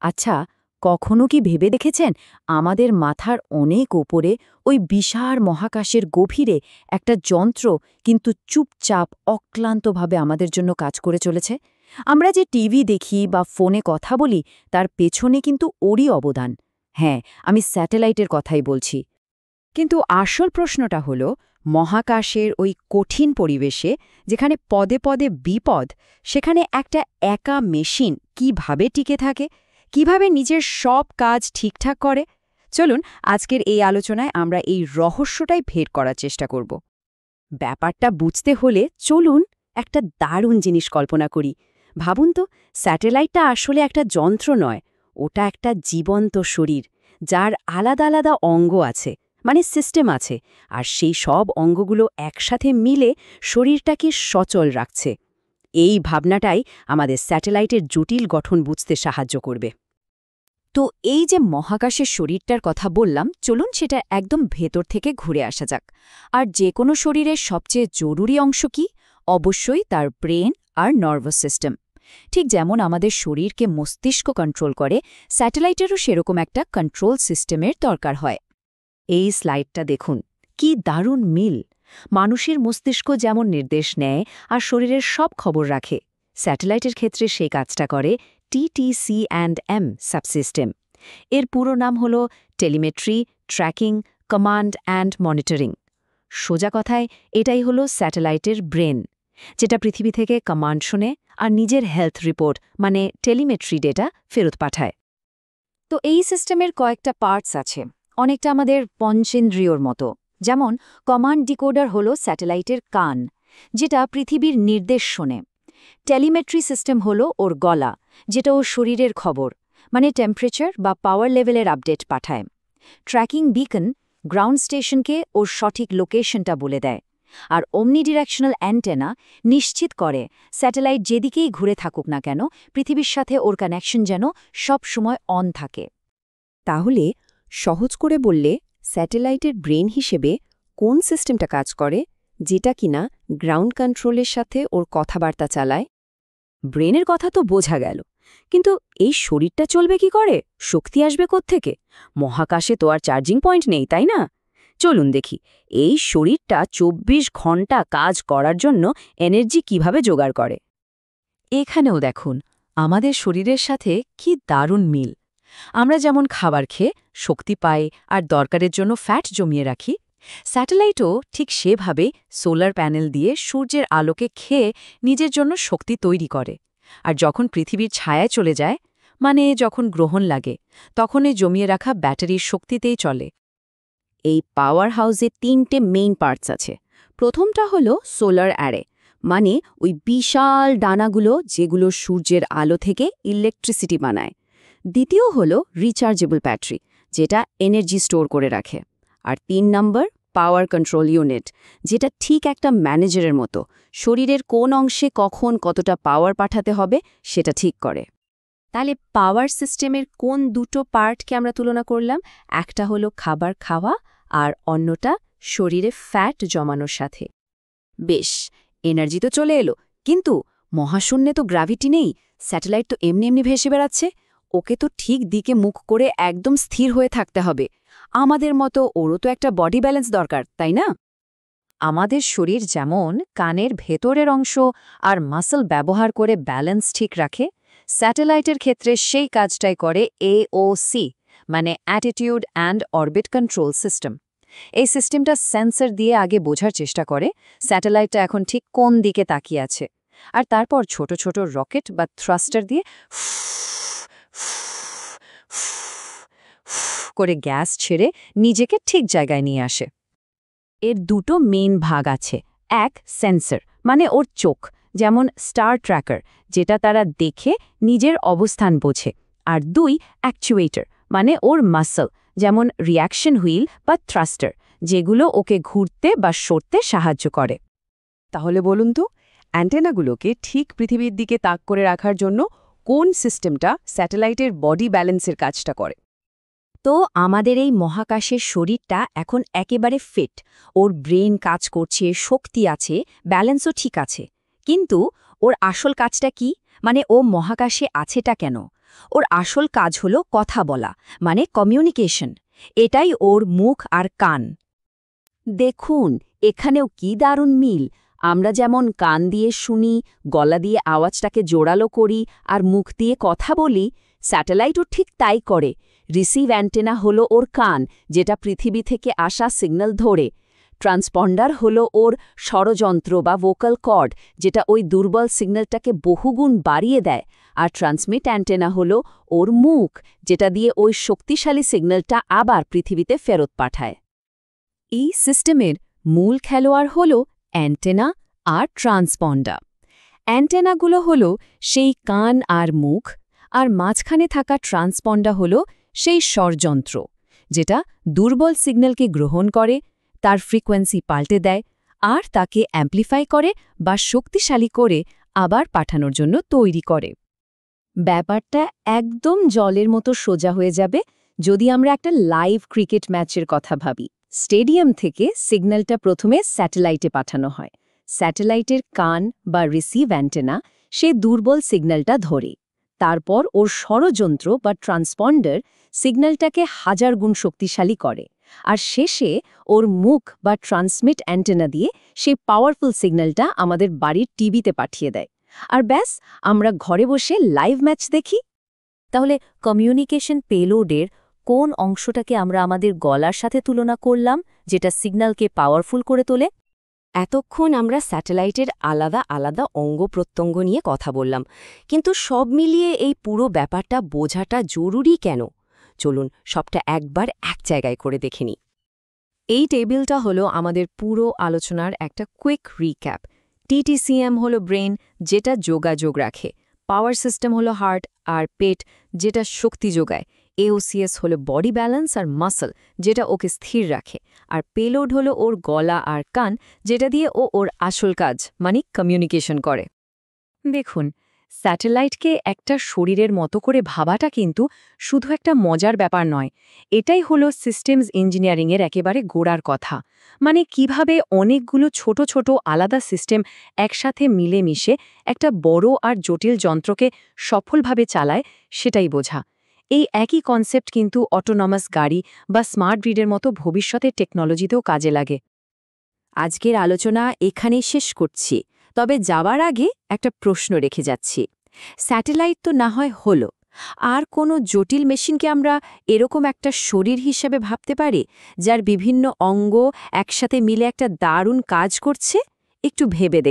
আচ্ছা, কখনো কি ভেবে দেখেছেন আমাদের মাথার অনেক ওপরে ওই বিশাল মহাকাশের গভীরে একটা যন্ত্র কিন্তু চুপচাপ অক্লান্তভাবে আমাদের জন্য কাজ করে চলেছে? আমরা যে টিভি দেখি বা ফোনে কথা বলি তার পেছনে কিন্তু ওরই অবদান। হ্যাঁ, আমি স্যাটেলাইটের কথাই বলছি। কিন্তু আসল প্রশ্নটা হলো, মহাকাশের ওই কঠিন পরিবেশে, যেখানে পদে পদে বিপদ, সেখানে একটা একা মেশিন কিভাবে টিকে থাকে, কিভাবে নিজের সব কাজ ঠিকঠাক করে? চলুন আজকের এই আলোচনায় আমরা এই রহস্যটাই ভেদ করার চেষ্টা করব। ব্যাপারটা বুঝতে হলে চলুন একটা দারুণ জিনিস কল্পনা করি। ভাবুন তো, স্যাটেলাইটটা আসলে একটা যন্ত্র নয়, ওটা একটা জীবন্ত শরীর, যার আলাদা আলাদা অঙ্গ আছে, মানে সিস্টেম আছে, আর সেই সব অঙ্গগুলো একসাথে মিলে শরীরটাকে সচল রাখছে। এই ভাবনাটাই আমাদের স্যাটেলাইটের জটিল গঠন বুঝতে সাহায্য করবে। তো এই যে মহাকাশের শরীরটার কথা বললাম, চলুন সেটা একদম ভেতর থেকে ঘুরে আসা যাক। আর যে কোনো শরীরের সবচেয়ে জরুরি অংশ কি? অবশ্যই তার ব্রেন আর নার্ভাস সিস্টেম। ঠিক যেমন আমাদের শরীরকে মস্তিষ্ক কন্ট্রোল করে, স্যাটেলাইটেরও সেরকম একটা কন্ট্রোল সিস্টেমের দরকার হয়। এই স্লাইডটা দেখুন, কি দারুণ মিল! মানুষের মস্তিষ্ক যেমন নির্দেশ নেয় আর শরীরের সব খবর রাখে, স্যাটেলাইটের ক্ষেত্রে সেই কাজটা করে TTC&M সাবসিস্টেম। এর পুরো নাম হল telemetry, tracking, command and monitoring. সোজা কথায় এটাই হলো স্যাটেলাইটের ব্রেন, যেটা পৃথিবী থেকে কমান্ড শোনে আর নিজের হেলথ রিপোর্ট মানে টেলিমেট্রি ডেটা ফেরত পাঠায়। তো এই সিস্টেমের কয়েকটা পার্টস আছে, অনেকটা আমাদের পঞ্চেন্দ্রিয়র মতো। যেমন কমান্ড ডিকোডার হলো স্যাটেলাইটের কান, যেটা পৃথিবীর নির্দেশ শোনে। টেলিমেট্রি সিস্টেম হলো ওর গলা, যেটা ওর শরীরের খবর, মানে টেম্পারেচার বা পাওয়ার লেভেলের আপডেট পাঠায়। ট্র্যাকিং বিকন গ্রাউন্ড স্টেশনকে ওর সঠিক লোকেশনটা বলে দেয়। আর অমনিডিরেকশনাল অ্যান্টেনা নিশ্চিত করে স্যাটেলাইট যেদিকেই ঘুরে থাকুক না কেন, পৃথিবীর সাথে ওর কানেকশন যেন সব সময় অন থাকে। তাহলে সহজ করে বললে, স্যাটেলাইটের ব্রেন হিসেবে কোন সিস্টেমটা কাজ করে, যেটা কিনা গ্রাউন্ড কন্ট্রোলের সাথে ওর কথাবার্তা চালায়? ব্রেনের কথা তো বোঝা গেল, কিন্তু এই শরীরটা চলবে কি করে? শক্তি আসবে কোত্থেকে? মহাকাশে তো আর চার্জিং পয়েন্ট নেই, তাই না? চলুন দেখি এই শরীরটা ২৪ ঘন্টা কাজ করার জন্য এনার্জি কিভাবে জোগাড় করে। এখানেও দেখুন আমাদের শরীরের সাথে কি দারুণ মিল। আমরা যেমন খাবার খেয়ে শক্তি পাই আর দরকারের জন্য ফ্যাট জমিয়ে রাখি, স্যাটেলাইটও ঠিক সেভাবে সোলার প্যানেল দিয়ে সূর্যের আলোকে খেয়ে নিজের জন্য শক্তি তৈরি করে। আর যখন পৃথিবীর ছায়ায় চলে যায়, মানে যখন গ্রহণ লাগে, তখন এই জমিয়ে রাখা ব্যাটারির শক্তিতেই চলে। এই পাওয়ার হাউসে ৩টে মেইন পার্টস আছে। প্রথমটা হলো সোলার অ্যারে, মানে ওই বিশাল ডানাগুলো যেগুলো সূর্যের আলো থেকে ইলেকট্রিসিটি বানায়। দ্বিতীয় হলো রিচার্জেবল ব্যাটারি, যেটা এনার্জি স্টোর করে রাখে। আর ৩ নম্বর পাওয়ার কন্ট্রোল ইউনিট, যেটা ঠিক একটা ম্যানেজারের মতো, শরীরের কোন অংশে কখন কতটা পাওয়ার পাঠাতে হবে সেটা ঠিক করে। তাহলে পাওয়ার সিস্টেমের কোন দুটো পার্টকে আমরা তুলনা করলাম? একটা হলো খাবার খাওয়া আর অন্যটা শরীরে ফ্যাট জমানোর সাথে। বেশ, এনার্জি তো চলে এলো, কিন্তু মহাশূন্যে তো গ্র্যাভিটি নেই, স্যাটেলাইট তো এমনি এমনি ভেসে বেড়াচ্ছে। ওকে তো ঠিক দিকে মুখ করে একদম স্থির হয়ে থাকতে হবে। আমাদের মতো ওরও তো একটা বডি ব্যালেন্স দরকার, তাই না? আমাদের শরীর যেমন কানের ভেতরের অংশ আর মাসল ব্যবহার করে ব্যালেন্স ঠিক রাখে, স্যাটেলাইটের ক্ষেত্রে সেই কাজটাই করে AOC, মানে attitude and orbit control system. এই সিস্টেমটা সেন্সর দিয়ে আগে বোঝার চেষ্টা করে স্যাটেলাইটটা এখন ঠিক কোন দিকে তাকিয়ে আছে, আর তারপর ছোট ছোট রকেট বা থ্রাস্টার দিয়ে করে গ্যাস ছেড়ে নিজেকে ঠিক জায়গায় নিয়ে আসে। এর দুটো মেইন ভাগ আছে। এক, সেন্সর, মানে ওর চোখ, যেমন স্টার ট্র্যাকার, যেটা তারা দেখে নিজের অবস্থান বোঝে। আর ২, অ্যাকচুয়েটর, মানে ওর মাসল, যেমন রিঅ্যাকশন হুইল বা থ্রাস্টার, যেগুলো ওকে ঘুরতে বা সরতে সাহায্য করে। তাহলে বলুন তো, অ্যান্টেনাগুলোকে ঠিক পৃথিবীর দিকে তাক করে রাখার জন্য কোন সিস্টেমটা স্যাটেলাইটের বডি ব্যালেন্সের কাজটা করে? তো আমাদের এই মহাকাশের শরীরটা এখন একেবারে ফিট, ওর ব্রেন কাজ করছে, শক্তি আছে, ব্যালেন্সও ঠিক আছে। কিন্তু ওর আসল কাজটা কি? মানে ও মহাকাশে আছেটা কেন? ওর আসল কাজ হলো কথা বলা, মানে কমিউনিকেশন। এটাই ওর মুখ আর কান। দেখুন, এখানেও কি দারুণ মিল। আমরা যেমন কান দিয়ে শুনি, গলা দিয়ে আওয়াজটাকে জোরালো করি আর মুখ দিয়ে কথা বলি, স্যাটেলাইটও ঠিক তাই করে। রিসিভ অ্যান্টেনা হলো ওর কান, যেটা পৃথিবী থেকে আসা সিগন্যাল ধরে। ট্রান্সপন্ডার হলো ওর ষড়যন্ত্র বা ভোকাল কর্ড, যেটা ওই দুর্বল সিগন্যালটাকে বহুগুণ বাড়িয়ে দেয়। আর ট্রান্সমিট অ্যান্টেনা হলো ওর মুখ, যেটা দিয়ে ওই শক্তিশালী সিগন্যালটা আবার পৃথিবীতে ফেরত পাঠায়। এই সিস্টেমের মূল খেলোয়াড় হল অ্যান্টেনা আর ট্রান্সপন্ডার। অ্যান্টেনাগুলো হল সেই কান আর মুখ, আর মাঝখানে থাকা ট্রান্সপন্ডার হল সেই ষড়যন্ত্র, যেটা দুর্বল সিগন্যালকে গ্রহণ করে, তার ফ্রিকোয়েন্সি পাল্টে দেয় আর তাকে অ্যাম্প্লিফাই করে বা শক্তিশালী করে আবার পাঠানোর জন্য তৈরি করে। ব্যাপারটা একদম জলের মতো সোজা হয়ে যাবে যদি আমরা একটা লাইভ ক্রিকেট ম্যাচের কথা ভাবি। স্টেডিয়াম থেকে সিগন্যালটা প্রথমে স্যাটেলাইটে পাঠানো হয়। স্যাটেলাইটের কান বা রিসিভ অ্যান্টেনা সেই দুর্বল সিগন্যালটা ধরে। তারপর ওর ষড়যন্ত্র বা ট্রান্সপন্ডার সিগন্যালটাকে হাজার গুণ শক্তিশালী করে, আর শেষে ওর মুখ বা ট্রান্সমিট অ্যান্টেনা দিয়ে সেই পাওয়ারফুল সিগন্যালটা আমাদের বাড়ির টিভিতে পাঠিয়ে দেয়। আর ব্যাস, আমরা ঘরে বসে লাইভ ম্যাচ দেখি। তাহলে কমিউনিকেশন পেলোডের কোন অংশটাকে আমরা আমাদের গলার সাথে তুলনা করলাম, যেটা সিগন্যালকে পাওয়ারফুল করে তোলে? এতক্ষণ আমরা স্যাটেলাইটের আলাদা আলাদা অঙ্গ প্রত্যঙ্গ নিয়ে কথা বললাম, কিন্তু সব মিলিয়ে এই পুরো ব্যাপারটা বোঝাটা জরুরি কেন? চলুন সবটা একবার এক জায়গায় করে দেখে নিই। এই টেবিলটা হলো আমাদের পুরো আলোচনার একটা কুইক রিক্যাপ। টিটিসিএম হলো ব্রেন, যেটা যোগাযোগ রাখে। পাওয়ার সিস্টেম হলো হার্ট আর পেট, যেটা শক্তি যোগায়। এওসিএস হলো বডি ব্যালেন্স আর মাসল, যেটা ওকে স্থির রাখে। আর পেলোড হলো ওর গলা আর কান, যেটা দিয়ে ও ওর আসল কাজ মানে কমিউনিকেশন করে। দেখুন, স্যাটেলাইটকে একটা শরীরের মতো করে ভাবাটা কিন্তু শুধু একটা মজার ব্যাপার নয়, এটাই হলো সিস্টেমস ইঞ্জিনিয়ারিংয়ের একেবারে গোড়ার কথা। মানে কিভাবে অনেকগুলো ছোট ছোট আলাদা সিস্টেম একসাথে মিলেমিশে একটা বড় আর জটিল যন্ত্রকে সফলভাবে চালায়, সেটাই বোঝা। এই একই কনসেপ্ট কিন্তু অটোনমাস গাড়ি বা স্মার্ট গ্রিডের মতো ভবিষ্যতের টেকনোলজিতেও কাজে লাগে। আজকের আলোচনা এখানেই শেষ করছি, তবে যাবার আগে একটা প্রশ্ন রেখে যাচ্ছি। স্যাটেলাইট তো না হয় হলো, আর কোনো জটিল মেশিনকে আমরা এরকম একটা শরীর হিসেবে ভাবতে পারি, যার বিভিন্ন অঙ্গ একসাথে মিলে একটা দারুণ কাজ করছে? একটু ভেবে দেখ।